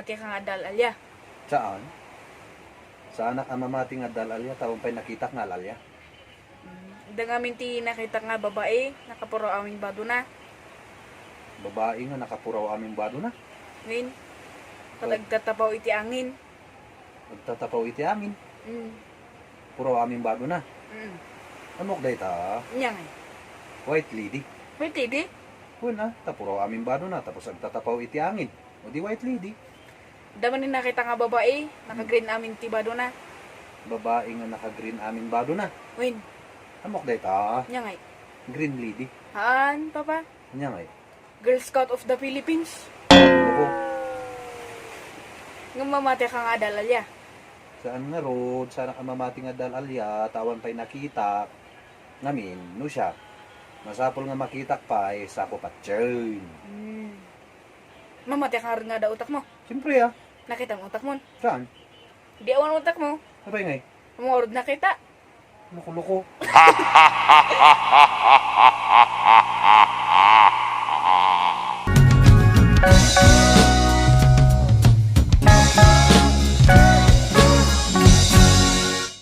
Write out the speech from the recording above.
mamati ka nga dalalya. Saan? Saan ang mamati nga dalalya, tawang pa'y nakita nga lalya. Dang amin ti nakita nga babae, nakapuro aming bado na. Babae nga nakapuraw aming bado na. Ngayon, palagtatapaw iti angin. Nagtatapaw iti amin. Mm. Puraw aming bado na. Mm. Amok day ta, Nyang ay. white lady. Wait, hindi. Kuna, tapuraw aming bado na, tapos nagtatapaw iti angin. O di white lady. Daman ni nakita nga babae, nakagreen amin ti bado na. Babae nga naka-green aming bado na. Win, Amok day ta, nyang ay. green lady. Haan, papa? Nya ngay. Girl Scout of the Philippines. Loko. Nga mamati ka nga dalalya. Saan nga road, saan ang mamati nga dalalya, tawan pa'y nakita. Ngamin, no siya. Masapol nga makita pa, sapo patsyön. Mamati ka rin nga da utak mo. Siyempre Nakita mo utak mo. saan? Di awan utak mo. Abay ngay, Mungorod nakita. loko-loko.